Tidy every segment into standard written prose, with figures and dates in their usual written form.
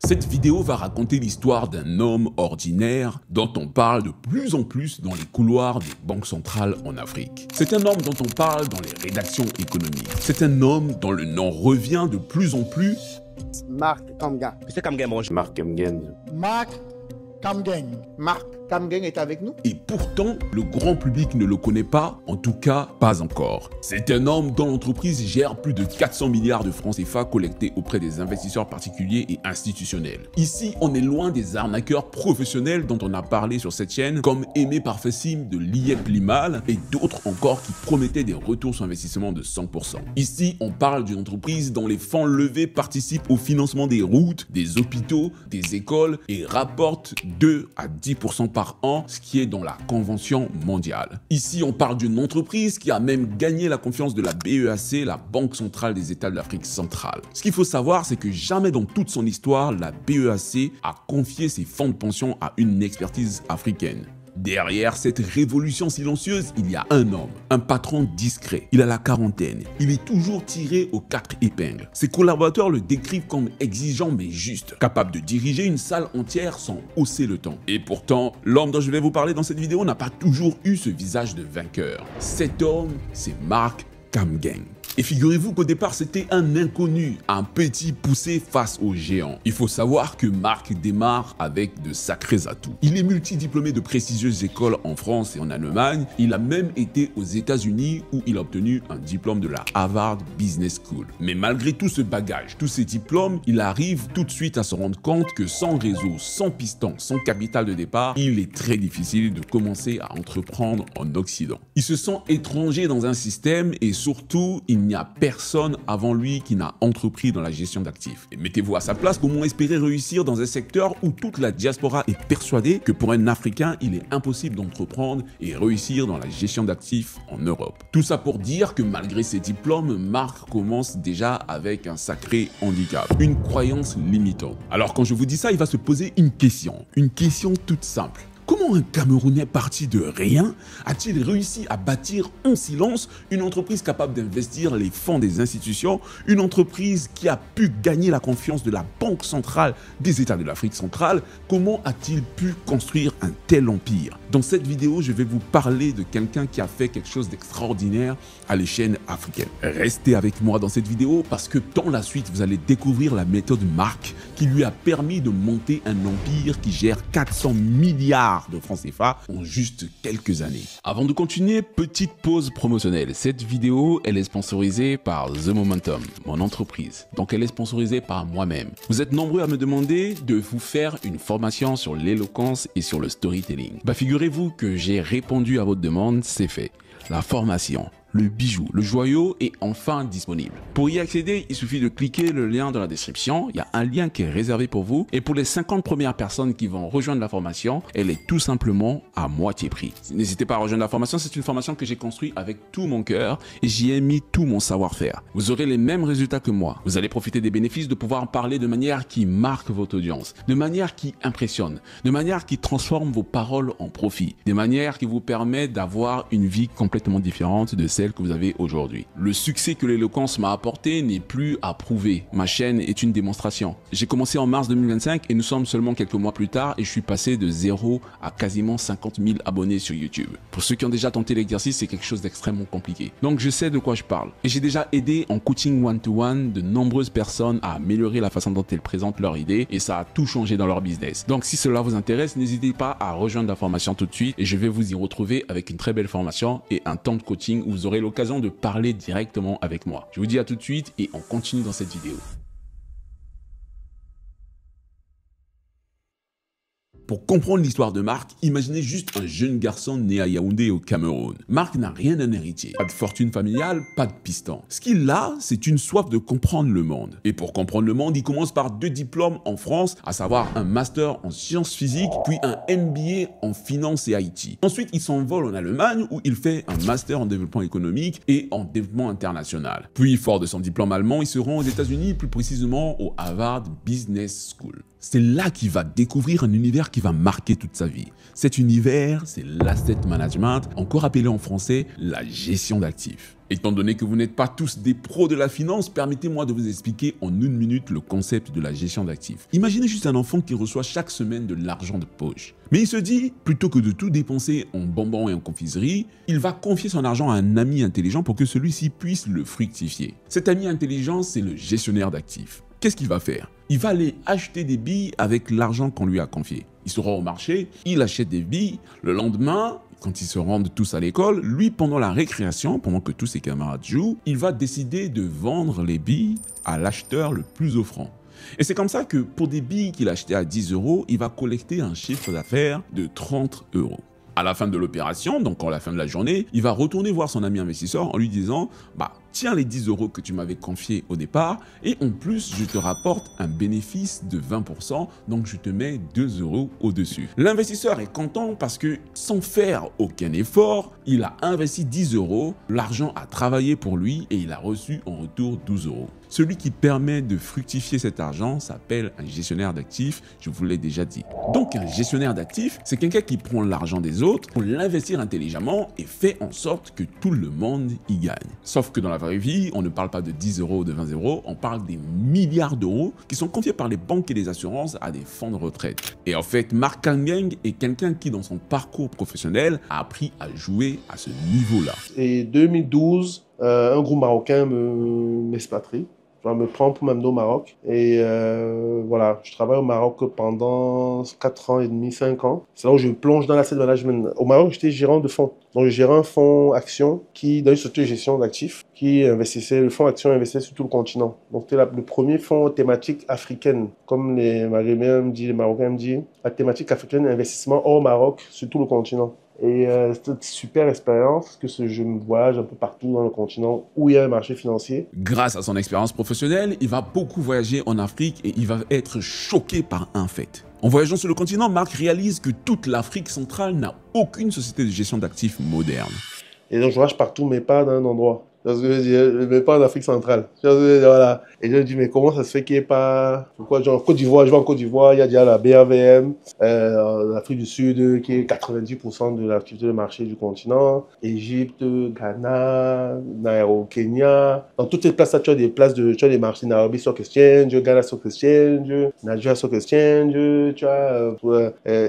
Cette vidéo va raconter l'histoire d'un homme ordinaire dont on parle de plus en plus dans les couloirs des banques centrales en Afrique. C'est un homme dont on parle dans les rédactions économiques. C'est un homme dont le nom revient de plus en plus. Marc Kamgen. Monsieur Kamgen, bonjour. Marc Kamgen. Marc Kamgen. Marc Kamgen est avec nous. Et pourtant, le grand public ne le connaît pas, en tout cas pas encore. C'est un homme dont l'entreprise gère plus de 400 milliards de francs CFA collectés auprès des investisseurs particuliers et institutionnels. Ici, on est loin des arnaqueurs professionnels dont on a parlé sur cette chaîne, comme Aimé Parfessim de l'IEP Limal et d'autres encore qui promettaient des retours sur investissement de 100%. Ici, on parle d'une entreprise dont les fonds levés participent au financement des routes, des hôpitaux, des écoles et rapportent 2 à 10% par an, ce qui est dans la convention mondiale. Ici, on parle d'une entreprise qui a même gagné la confiance de la BEAC, la Banque centrale des États de l'Afrique centrale. Ce qu'il faut savoir, c'est que jamais dans toute son histoire, la BEAC a confié ses fonds de pension à une expertise africaine. Derrière cette révolution silencieuse, il y a un homme, un patron discret. Il a la quarantaine. Il est toujours tiré aux 4 épingles. Ses collaborateurs le décrivent comme exigeant mais juste, capable de diriger une salle entière sans hausser le ton. Et pourtant, l'homme dont je vais vous parler dans cette vidéo n'a pas toujours eu ce visage de vainqueur. Cet homme, c'est Marc Kamgen. Et figurez-vous qu'au départ, c'était un inconnu, un petit poussé face aux géants. Il faut savoir que Marc démarre avec de sacrés atouts. Il est multidiplômé de prestigieuses écoles en France et en Allemagne. Il a même été aux États-Unis où il a obtenu un diplôme de la Harvard Business School. Mais malgré tout ce bagage, tous ces diplômes, il arrive tout de suite à se rendre compte que sans réseau, sans piston, sans capital de départ, il est très difficile de commencer à entreprendre en Occident. Il se sent étranger dans un système et surtout, il n'y a personne avant lui qui n'a entrepris dans la gestion d'actifs. Et mettez-vous à sa place, comment espérer réussir dans un secteur où toute la diaspora est persuadée que pour un Africain, il est impossible d'entreprendre et réussir dans la gestion d'actifs en Europe. Tout ça pour dire que malgré ses diplômes, Marc commence déjà avec un sacré handicap, une croyance limitante. Alors quand je vous dis ça, il va se poser une question toute simple. Comment un Camerounais parti de rien a-t-il réussi à bâtir en silence une entreprise capable d'investir les fonds des institutions, une entreprise qui a pu gagner la confiance de la Banque centrale des États de l'Afrique centrale? Comment a-t-il pu construire un tel empire? Dans cette vidéo, je vais vous parler de quelqu'un qui a fait quelque chose d'extraordinaire à l'échelle africaine. Restez avec moi dans cette vidéo parce que dans la suite, vous allez découvrir la méthode Marc qui lui a permis de monter un empire qui gère 400 milliards de francs CFA en juste quelques années. Avant de continuer, petite pause promotionnelle. Cette vidéo, elle est sponsorisée par The Momentum, mon entreprise. Donc elle est sponsorisée par moi-même. Vous êtes nombreux à me demander de vous faire une formation sur l'éloquence et sur le storytelling. Figurez-vous que j'ai répondu à votre demande, c'est fait. La formation, le bijou, le joyau est enfin disponible. Pour y accéder, il suffit de cliquer le lien dans la description. Il y a un lien qui est réservé pour vous. Et pour les 50 premières personnes qui vont rejoindre la formation, elle est tout simplement à moitié prix. N'hésitez pas à rejoindre la formation. C'est une formation que j'ai construite avec tout mon cœur et j'y ai mis tout mon savoir-faire. Vous aurez les mêmes résultats que moi. Vous allez profiter des bénéfices de pouvoir en parler de manière qui marque votre audience, de manière qui impressionne, de manière qui transforme vos paroles en profit, de manière qui vous permet d'avoir une vie complètement différente de celle que vous avez aujourd'hui. Le succès que l'éloquence m'a apporté n'est plus à prouver. Ma chaîne est une démonstration. J'ai commencé en mars 2025 et nous sommes seulement quelques mois plus tard et je suis passé de 0 à quasiment 50 000 abonnés sur YouTube. Pour ceux qui ont déjà tenté l'exercice, c'est quelque chose d'extrêmement compliqué. Donc je sais de quoi je parle. Et j'ai déjà aidé en coaching one-to-one de nombreuses personnes à améliorer la façon dont elles présentent leurs idées et ça a tout changé dans leur business. Donc si cela vous intéresse, n'hésitez pas à rejoindre la formation tout de suite et je vais vous y retrouver avec une très belle formation et un temps de coaching où vous aurez l'occasion de parler directement avec moi. Je vous dis à tout de suite et on continue dans cette vidéo. Pour comprendre l'histoire de Marc, imaginez juste un jeune garçon né à Yaoundé au Cameroun. Marc n'a rien d'un héritier, pas de fortune familiale, pas de piston. Ce qu'il a, c'est une soif de comprendre le monde. Et pour comprendre le monde, il commence par 2 diplômes en France, à savoir un master en sciences physiques, puis un MBA en finance et IT. Ensuite, il s'envole en Allemagne où il fait un master en développement économique et en développement international. Puis, fort de son diplôme allemand, il se rend aux États-Unis, plus précisément au Harvard Business School. C'est là qu'il va découvrir un univers qui va marquer toute sa vie. Cet univers, c'est l'asset management, encore appelé en français la gestion d'actifs. Étant donné que vous n'êtes pas tous des pros de la finance, permettez-moi de vous expliquer en une minute le concept de la gestion d'actifs. Imaginez juste un enfant qui reçoit chaque semaine de l'argent de poche. Mais il se dit, plutôt que de tout dépenser en bonbons et en confiserie, il va confier son argent à un ami intelligent pour que celui-ci puisse le fructifier. Cet ami intelligent, c'est le gestionnaire d'actifs. Qu'est-ce qu'il va faire? Il va aller acheter des billes avec l'argent qu'on lui a confié. Il se rend au marché, il achète des billes. Le lendemain, quand ils se rendent tous à l'école, lui, pendant la récréation, pendant que tous ses camarades jouent, il va décider de vendre les billes à l'acheteur le plus offrant. Et c'est comme ça que pour des billes qu'il achetait à 10 €, il va collecter un chiffre d'affaires de 30 €. À la fin de l'opération, donc à la fin de la journée, il va retourner voir son ami investisseur en lui disant « Tiens les 10 € que tu m'avais confiés au départ et en plus, je te rapporte un bénéfice de 20%, donc je te mets 2 € au-dessus. » L'investisseur est content parce que sans faire aucun effort, il a investi 10 €, l'argent a travaillé pour lui et il a reçu en retour 12 €. Celui qui permet de fructifier cet argent s'appelle un gestionnaire d'actifs, je vous l'ai déjà dit. Donc un gestionnaire d'actifs, c'est quelqu'un qui prend l'argent des autres pour l'investir intelligemment et fait en sorte que tout le monde y gagne. Sauf que dans la vraie vie, on ne parle pas de 10 € ou de 20 €, on parle des milliards d'euros qui sont confiés par les banques et les assurances à des fonds de retraite. Et en fait, Mark Kangeng est quelqu'un qui, dans son parcours professionnel, a appris à jouer à ce niveau-là. Et 2012, un groupe marocain m'expatrie. Me prend pour m'amener au Maroc. Et voilà, je travaille au Maroc pendant 4 ans et demi, 5 ans. C'est là où je plonge dans l'asset management. Au Maroc, j'étais gérant de fonds. Donc, je gérais un fonds action qui, dans une société de gestion d'actifs, qui investissait, le fonds action investissait sur tout le continent. Donc, c'était le premier fonds thématique africaine. Comme les Maghrébins me disent, les Marocains me disent, la thématique africaine, investissement hors Maroc sur tout le continent. Et c'était une super expérience, que je me voyage un peu partout dans le continent où il y a un marché financier. Grâce à son expérience professionnelle, il va beaucoup voyager en Afrique et il va être choqué par un fait. En voyageant sur le continent, Mark réalise que toute l'Afrique centrale n'a aucune société de gestion d'actifs moderne. Et donc je voyage partout, mais pas dans un endroit. Parce que je ne vais pas en Afrique centrale. Voilà. Et je me dis, mais comment ça se fait qu'il n'y ait pas... Pourquoi, genre, en Côte d'Ivoire, je vais en Côte d'Ivoire, il y a déjà la BAVM, l'Afrique du Sud, qui est 90% de l'activité de marché du continent, Égypte, Ghana, Nairo, Kenya. Dans toutes ces places-là, tu as des places tu as des marchés, Nairobi Stock Exchange, Ghana Stock Exchange, Nigeria Stock Exchange, tu as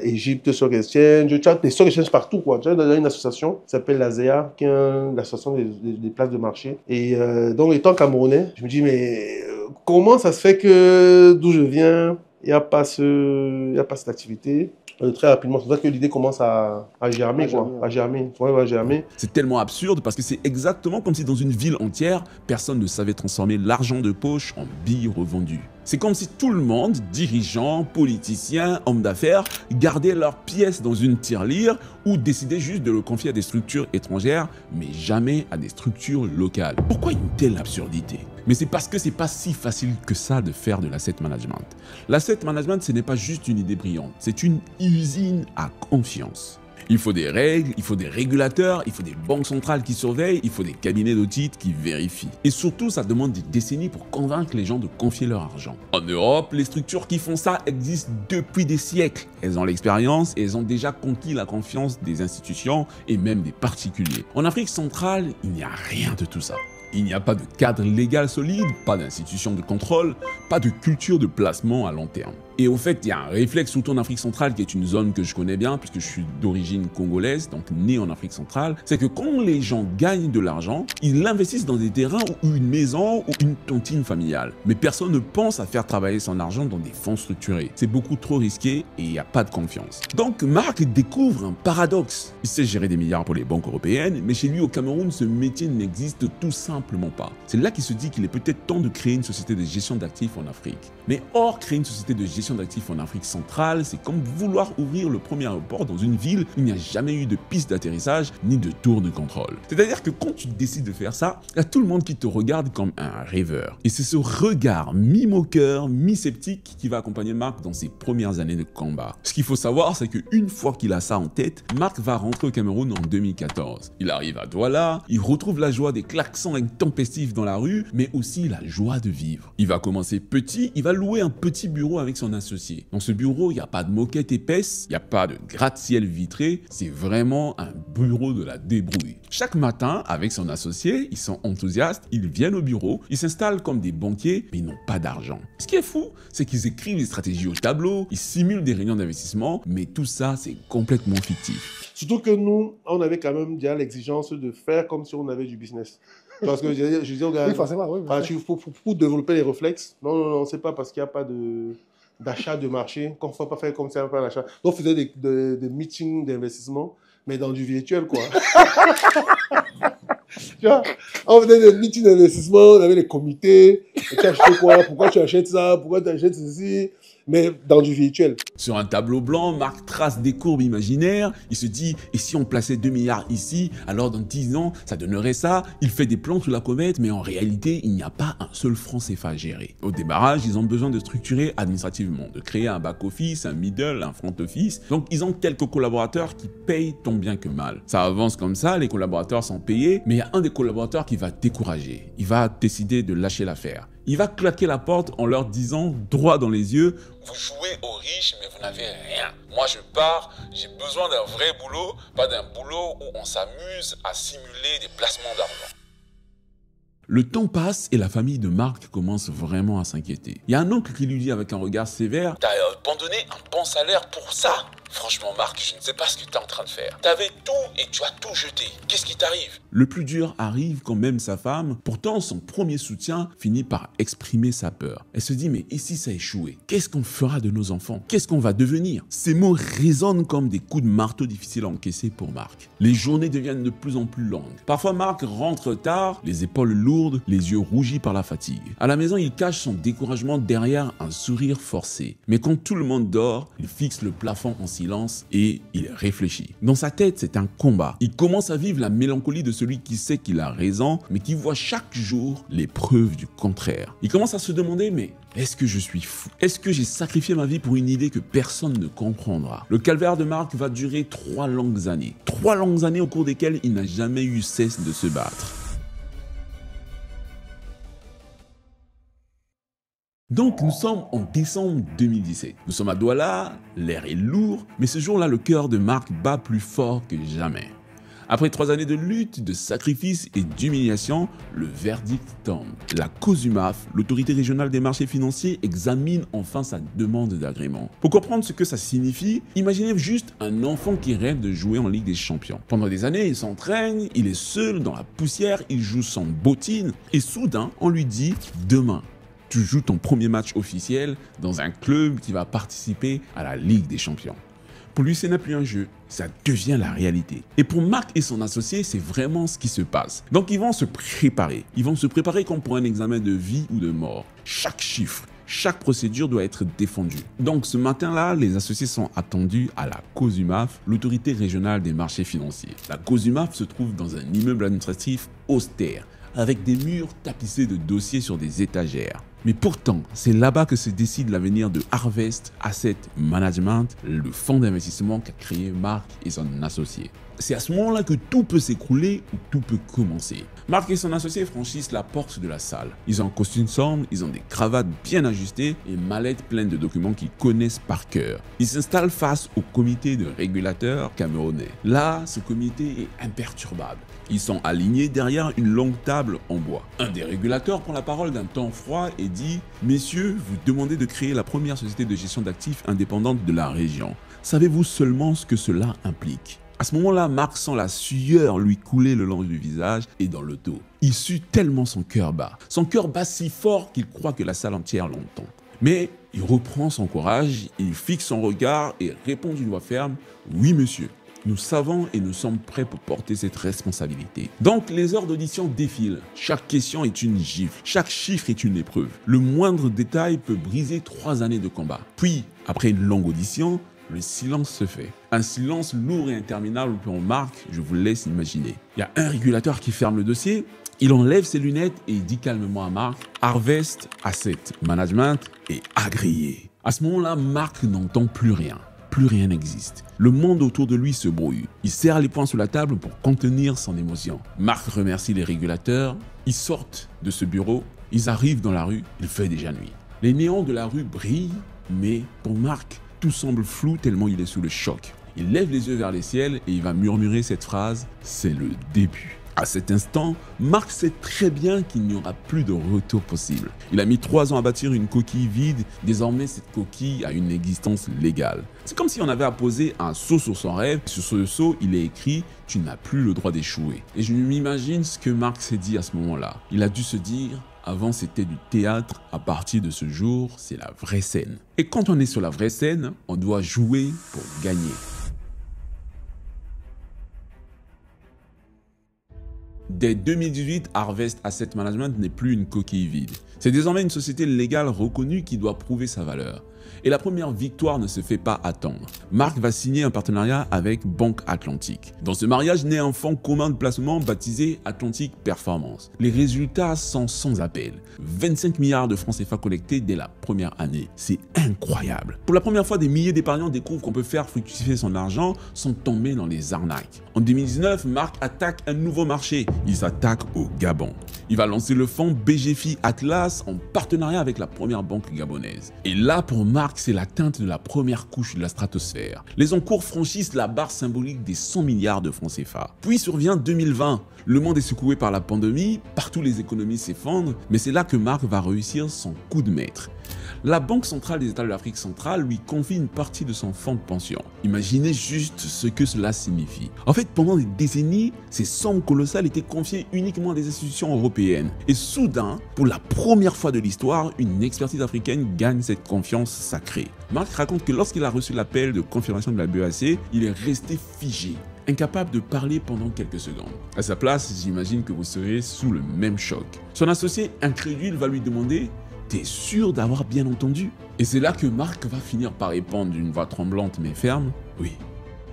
Égypte Stock Exchange, tu as des Stock Exchange partout, quoi. Tu as une association qui s'appelle l'ASEA, qui est l'association des places de marché. Et donc, étant camerounais, je me dis, mais comment ça se fait que d'où je viens, il n'y a pas cette activité? Très rapidement, c'est pour ça que l'idée commence à germer, à germer. C'est tellement absurde parce que c'est exactement comme si dans une ville entière, personne ne savait transformer l'argent de poche en billes revendues. C'est comme si tout le monde, dirigeants, politiciens, hommes d'affaires, gardaient leurs pièces dans une tirelire ou décidaient juste de le confier à des structures étrangères, mais jamais à des structures locales. Pourquoi une telle absurdité? Mais c'est parce que c'est pas si facile que ça de faire de l'asset management. L'asset management, ce n'est pas juste une idée brillante, c'est une usine à confiance. Il faut des règles, il faut des régulateurs, il faut des banques centrales qui surveillent, il faut des cabinets d'audit qui vérifient. Et surtout, ça demande des décennies pour convaincre les gens de confier leur argent. En Europe, les structures qui font ça existent depuis des siècles. Elles ont l'expérience et elles ont déjà conquis la confiance des institutions et même des particuliers. En Afrique centrale, il n'y a rien de tout ça. Il n'y a pas de cadre légal solide, pas d'institution de contrôle, pas de culture de placement à long terme. Et au fait, il y a un réflexe, surtout en Afrique centrale, qui est une zone que je connais bien, puisque je suis d'origine congolaise, donc né en Afrique centrale, c'est que quand les gens gagnent de l'argent, ils l'investissent dans des terrains ou une maison ou une tontine familiale. Mais personne ne pense à faire travailler son argent dans des fonds structurés. C'est beaucoup trop risqué et il n'y a pas de confiance. Donc Mark découvre un paradoxe. Il sait gérer des milliards pour les banques européennes, mais chez lui au Cameroun, ce métier n'existe tout simplement pas. C'est là qu'il se dit qu'il est peut-être temps de créer une société de gestion d'actifs en Afrique. Mais or, créer une société de gestion d'actifs en Afrique centrale, c'est comme vouloir ouvrir le premier aéroport dans une ville où il n'y a jamais eu de piste d'atterrissage ni de tour de contrôle. C'est-à-dire que quand tu décides de faire ça, il y a tout le monde qui te regarde comme un rêveur. Et c'est ce regard mi-moqueur, mi-sceptique qui va accompagner Mark dans ses premières années de combat. Ce qu'il faut savoir, c'est qu'une fois qu'il a ça en tête, Mark va rentrer au Cameroun en 2014. Il arrive à Douala, il retrouve la joie des klaxons intempestifs dans la rue, mais aussi la joie de vivre. Il va commencer petit, il va louer un petit bureau avec son associé. Dans ce bureau, il n'y a pas de moquette épaisse, il n'y a pas de gratte-ciel vitré, c'est vraiment un bureau de la débrouille. Chaque matin, avec son associé, ils sont enthousiastes, ils viennent au bureau, ils s'installent comme des banquiers, mais ils n'ont pas d'argent. Ce qui est fou, c'est qu'ils écrivent les stratégies au tableau, ils simulent des réunions d'investissement, mais tout ça, c'est complètement fictif. Surtout que nous, on avait quand même déjà l'exigence de faire comme si on avait du business. Parce que je dis aux gars, Oui, forcément, oui. pour développer les réflexes, non, c'est pas parce qu'il n'y a pas d'achat de marché qu'on ne peut pas faire comme ça, un achat. Donc, on faisait des meetings d'investissement, mais dans du virtuel, quoi. Tu vois, on faisait des meetings d'investissement, on avait des comités, et tu achètes quoi, pourquoi tu achètes ça, pourquoi tu achètes ceci, mais dans du virtuel. Sur un tableau blanc, Marc trace des courbes imaginaires, il se dit « et si on plaçait 2 milliards ici, alors dans 10 ans, ça donnerait ça ?» Il fait des plans sous la comète, mais en réalité, il n'y a pas un seul franc CFA à gérer. Au démarrage, ils ont besoin de structurer administrativement, de créer un back-office, un middle, un front-office. Donc, ils ont quelques collaborateurs qui payent tant bien que mal. Ça avance comme ça, les collaborateurs sont payés, mais il y a un des collaborateurs qui va décourager. Il va décider de lâcher l'affaire. Il va claquer la porte en leur disant droit dans les yeux « Vous jouez aux riches, mais vous n'avez rien. Moi, je pars, j'ai besoin d'un vrai boulot, pas d'un boulot où on s'amuse à simuler des placements d'argent. » Le temps passe et la famille de Marc commence vraiment à s'inquiéter. Il y a un oncle qui lui dit avec un regard sévère « T'as abandonné un bon salaire pour ça. Franchement, Marc, je ne sais pas ce que tu es en train de faire. T'avais tout et tu as tout jeté. Qu'est-ce qui t'arrive ?» Le plus dur arrive quand même sa femme. Pourtant, son premier soutien finit par exprimer sa peur. Elle se dit « mais et si ça échouait? Qu'est-ce qu'on fera de nos enfants? Qu'est-ce qu'on va devenir ?» Ces mots résonnent comme des coups de marteau difficiles à encaisser pour Marc. Les journées deviennent de plus en plus longues. Parfois, Marc rentre tard, les épaules lourdes, les yeux rougis par la fatigue. À la maison, il cache son découragement derrière un sourire forcé. Mais quand tout le monde dort, il fixe le plafond en silence et il réfléchit. Dans sa tête, c'est un combat. Il commence à vivre la mélancolie de celui qui sait qu'il a raison, mais qui voit chaque jour les preuves du contraire. Il commence à se demander, mais est-ce que je suis fou? Est-ce que j'ai sacrifié ma vie pour une idée que personne ne comprendra? Le calvaire de Marc va durer 3 longues années. 3 longues années au cours desquelles il n'a jamais eu cesse de se battre. Donc nous sommes en décembre 2017. Nous sommes à Douala, l'air est lourd, mais ce jour-là, le cœur de Marc bat plus fort que jamais. Après 3 années de lutte, de sacrifices et d'humiliation, le verdict tombe. La COSUMAF, l'autorité régionale des marchés financiers, examine enfin sa demande d'agrément. Pour comprendre ce que ça signifie, imaginez juste un enfant qui rêve de jouer en Ligue des Champions. Pendant des années, il s'entraîne, il est seul dans la poussière, il joue sans bottine, et soudain, on lui dit « demain ». Tu joues ton premier match officiel dans un club qui va participer à la Ligue des Champions. Pour lui, ce n'est plus un jeu, ça devient la réalité. Et pour Marc et son associé, c'est vraiment ce qui se passe. Donc ils vont se préparer. Ils vont se préparer comme pour un examen de vie ou de mort. Chaque chiffre, chaque procédure doit être défendue. Donc ce matin-là, les associés sont attendus à la COSUMAF, l'autorité régionale des marchés financiers. La COSUMAF se trouve dans un immeuble administratif austère, avec des murs tapissés de dossiers sur des étagères. Mais pourtant, c'est là-bas que se décide l'avenir de Harvest Asset Management, le fonds d'investissement qu'a créé Marc et son associé. C'est à ce moment-là que tout peut s'écrouler ou tout peut commencer. Marc et son associé franchissent la porte de la salle. Ils ont un costume sombre, ils ont des cravates bien ajustées et une mallette pleine de documents qu'ils connaissent par cœur. Ils s'installent face au comité de régulateurs camerounais. Là, ce comité est imperturbable. Ils sont alignés derrière une longue table en bois. Un des régulateurs prend la parole d'un ton froid et dit « Messieurs, vous demandez de créer la première société de gestion d'actifs indépendante de la région. Savez-vous seulement ce que cela implique ?» À ce moment-là, Marc sent la sueur lui couler le long du visage et dans le dos. Il sue tellement son cœur bat. Son cœur bat si fort qu'il croit que la salle entière l'entend. Mais il reprend son courage, il fixe son regard et répond d'une voix ferme « Oui, monsieur. Nous savons et nous sommes prêts pour porter cette responsabilité. » Donc les heures d'audition défilent. Chaque question est une gifle. Chaque chiffre est une épreuve. Le moindre détail peut briser 3 années de combat. Puis, après une longue audition, le silence se fait. Un silence lourd et interminable pour Marc, je vous laisse imaginer. Il y a un régulateur qui ferme le dossier, il enlève ses lunettes et il dit calmement à Marc « Harvest Asset Management est agréé ». À ce moment-là, Marc n'entend plus rien. Plus rien n'existe. Le monde autour de lui se brouille. Il serre les poings sur la table pour contenir son émotion. Marc remercie les régulateurs. Ils sortent de ce bureau. Ils arrivent dans la rue. Il fait déjà nuit. Les néons de la rue brillent Mais pour Marc, tout semble flou tellement il est sous le choc. Il lève les yeux vers les ciels et il va murmurer cette phrase, c'est le début. À cet instant, Marc sait très bien qu'il n'y aura plus de retour possible. Il a mis 3 ans à bâtir une coquille vide, désormais cette coquille a une existence légale. C'est comme si on avait apposé un sceau sur son rêve, sur ce sceau il est écrit « Tu n'as plus le droit d'échouer ». Et je m'imagine ce que Marc s'est dit à ce moment-là. Il a dû se dire « Avant c'était du théâtre, à partir de ce jour c'est la vraie scène ». Et quand on est sur la vraie scène, on doit jouer pour gagner. Dès 2018, Harvest Asset Management n'est plus une coquille vide. C'est désormais une société légale reconnue qui doit prouver sa valeur. Et la première victoire ne se fait pas attendre. Marc va signer un partenariat avec Banque Atlantique. Dans ce mariage naît un fonds commun de placement baptisé Atlantic Performance. Les résultats sont sans appel. 25 milliards de francs CFA collectés dès la première année. C'est incroyable. Pour la première fois, des milliers d'épargnants découvrent qu'on peut faire fructifier son argent sans tomber dans les arnaques. En 2019, Marc attaque un nouveau marché. Il s'attaque au Gabon. Il va lancer le fonds BGFI Atlas en partenariat avec la première banque gabonaise. Et là, pour Marc, c'est l'atteinte de la première couche de la stratosphère. Les encours franchissent la barre symbolique des 100 milliards de francs CFA. Puis survient 2020. Le monde est secoué par la pandémie, partout les économies s'effondrent, mais c'est là que Marc va réussir son coup de maître. La Banque centrale des États de l'Afrique centrale lui confie une partie de son fonds de pension. Imaginez juste ce que cela signifie. En fait, pendant des décennies, ces sommes colossales étaient confiées uniquement à des institutions européennes. Et soudain, pour la première fois de l'histoire, une expertise africaine gagne cette confiance sacrée. Marc raconte que lorsqu'il a reçu l'appel de confirmation de la BEAC, il est resté figé, incapable de parler pendant quelques secondes. À sa place, j'imagine que vous serez sous le même choc. Son associé incrédule va lui demander « T'es sûr d'avoir bien entendu ?» Et c'est là que Marc va finir par répondre d'une voix tremblante mais ferme « Oui,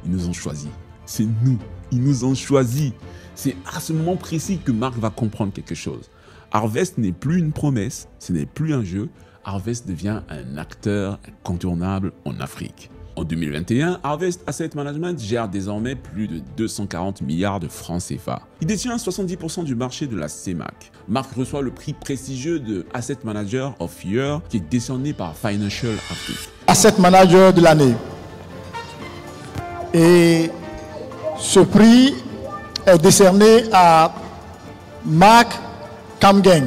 ils nous ont choisis. C'est nous, ils nous ont choisis. » C'est à ce moment précis que Marc va comprendre quelque chose. Harvest n'est plus une promesse, ce n'est plus un jeu. Harvest devient un acteur incontournable en Afrique. En 2021, Harvest Asset Management gère désormais plus de 240 milliards de francs CFA. Il détient 70% du marché de la CEMAC. Marc reçoit le prix prestigieux de Asset Manager of Year qui est décerné par Financial Afrique. Asset Manager de l'année. Et ce prix est décerné à Marc Kamgeng.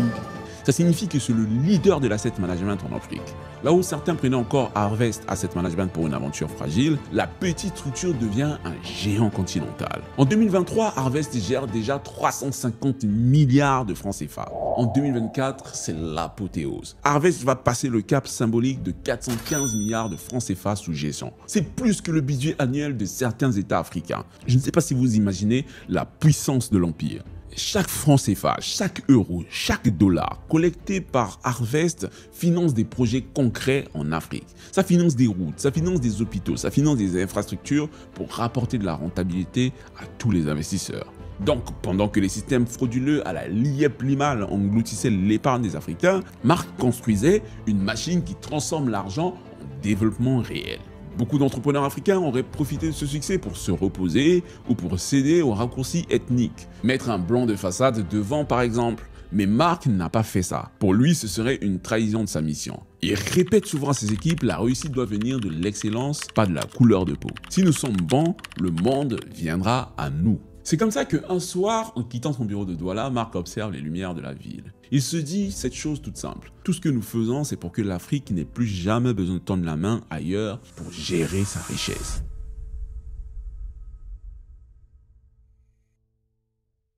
Ça signifie que c'est le leader de l'asset management en Afrique. Là où certains prenaient encore Harvest Asset Management pour une aventure fragile, la petite structure devient un géant continental. En 2023, Harvest gère déjà 350 milliards de francs CFA. En 2024, c'est l'apothéose. Harvest va passer le cap symbolique de 415 milliards de francs CFA sous gestion. C'est plus que le budget annuel de certains États africains. Je ne sais pas si vous imaginez la puissance de l'empire. Chaque franc CFA, chaque euro, chaque dollar collecté par Harvest finance des projets concrets en Afrique. Ça finance des routes, ça finance des hôpitaux, ça finance des infrastructures pour rapporter de la rentabilité à tous les investisseurs. Donc, pendant que les systèmes frauduleux à la Liep-Limal engloutissaient l'épargne des Africains, Marc construisait une machine qui transforme l'argent en développement réel. Beaucoup d'entrepreneurs africains auraient profité de ce succès pour se reposer ou pour céder aux raccourcis ethniques. Mettre un blanc de façade devant par exemple. Mais Marc n'a pas fait ça. Pour lui, ce serait une trahison de sa mission. Il répète souvent à ses équipes, la réussite doit venir de l'excellence, pas de la couleur de peau. Si nous sommes bons, le monde viendra à nous. C'est comme ça qu'un soir, en quittant son bureau de Douala, Marc observe les lumières de la ville. Il se dit cette chose toute simple. Tout ce que nous faisons, c'est pour que l'Afrique n'ait plus jamais besoin de tendre la main ailleurs pour gérer sa richesse.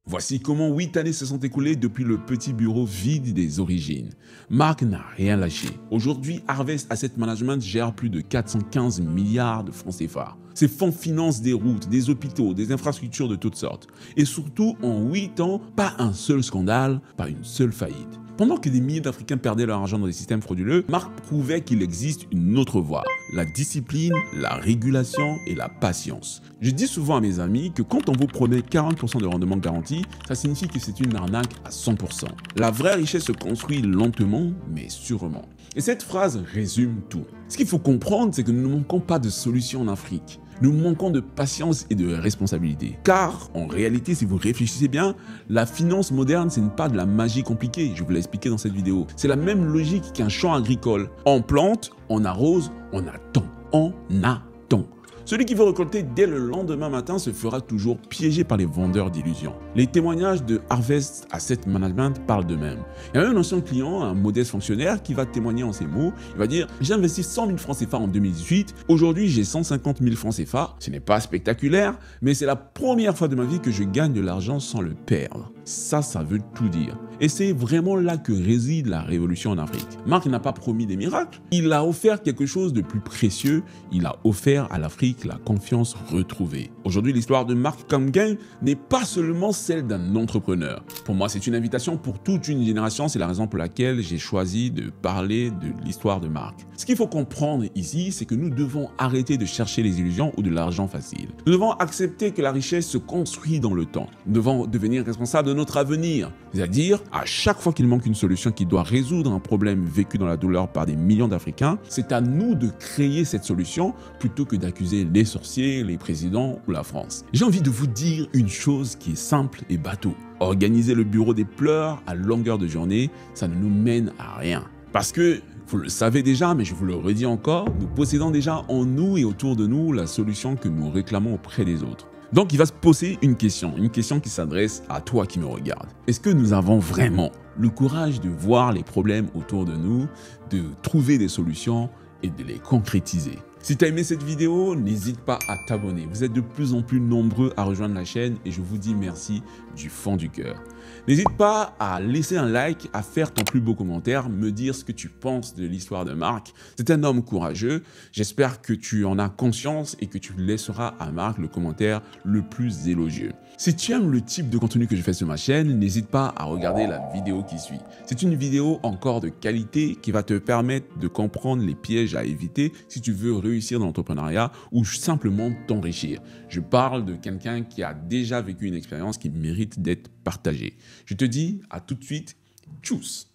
Voici comment 8 années se sont écoulées depuis le petit bureau vide des origines. Marc n'a rien lâché. Aujourd'hui, Harvest Asset Management gère plus de 415 milliards de francs CFA. Ces fonds financent des routes, des hôpitaux, des infrastructures de toutes sortes. Et surtout, en 8 ans, pas un seul scandale, pas une seule faillite. Pendant que des milliers d'Africains perdaient leur argent dans des systèmes frauduleux, Marc prouvait qu'il existe une autre voie. La discipline, la régulation et la patience. Je dis souvent à mes amis que quand on vous promet 40% de rendement garanti, ça signifie que c'est une arnaque à 100%. La vraie richesse se construit lentement, mais sûrement. Et cette phrase résume tout. Ce qu'il faut comprendre, c'est que nous ne manquons pas de solutions en Afrique. Nous manquons de patience et de responsabilité. Car, en réalité, si vous réfléchissez bien, la finance moderne, ce n'est pas de la magie compliquée, je vous l'ai expliqué dans cette vidéo. C'est la même logique qu'un champ agricole. On plante, on arrose, on attend. On attend. Celui qui veut récolter dès le lendemain matin se fera toujours piéger par les vendeurs d'illusions. Les témoignages de Harvest Asset Management parlent d'eux-mêmes. Il y a un ancien client, un modeste fonctionnaire, qui va témoigner en ces mots. Il va dire « J'ai investi 100 000 francs CFA en 2018, aujourd'hui j'ai 150 000 francs CFA. Ce n'est pas spectaculaire, mais c'est la première fois de ma vie que je gagne de l'argent sans le perdre. » Ça veut tout dire. Et c'est vraiment là que réside la révolution en Afrique. Marc n'a pas promis des miracles, il a offert quelque chose de plus précieux, il a offert à l'Afrique la confiance retrouvée. Aujourd'hui, l'histoire de Marc Kamgeng n'est pas seulement celle d'un entrepreneur. Pour moi, c'est une invitation pour toute une génération, c'est la raison pour laquelle j'ai choisi de parler de l'histoire de Marc. Ce qu'il faut comprendre ici, c'est que nous devons arrêter de chercher les illusions ou de l'argent facile. Nous devons accepter que la richesse se construit dans le temps. Nous devons devenir responsables de notre avenir, c'est-à-dire à chaque fois qu'il manque une solution qui doit résoudre un problème vécu dans la douleur par des millions d'Africains, c'est à nous de créer cette solution plutôt que d'accuser les sorciers, les présidents ou la France. J'ai envie de vous dire une chose qui est simple et bateau. Organiser le bureau des pleurs à longueur de journée, ça ne nous mène à rien. Parce que, vous le savez déjà, mais je vous le redis encore, nous possédons déjà en nous et autour de nous la solution que nous réclamons auprès des autres. Donc il va se poser une question qui s'adresse à toi qui me regarde. Est-ce que nous avons vraiment le courage de voir les problèmes autour de nous, de trouver des solutions et de les concrétiser? Si tu as aimé cette vidéo, n'hésite pas à t'abonner. Vous êtes de plus en plus nombreux à rejoindre la chaîne et je vous dis merci du fond du cœur. N'hésite pas à laisser un like, à faire ton plus beau commentaire, me dire ce que tu penses de l'histoire de Marc. C'est un homme courageux. J'espère que tu en as conscience et que tu laisseras à Marc le commentaire le plus élogieux. Si tu aimes le type de contenu que je fais sur ma chaîne, n'hésite pas à regarder la vidéo qui suit. C'est une vidéo encore de qualité qui va te permettre de comprendre les pièges à éviter si tu veux réussir dans l'entrepreneuriat ou simplement t'enrichir. Je parle de quelqu'un qui a déjà vécu une expérience qui mérite d'être partagée. Je te dis à tout de suite, tchuss!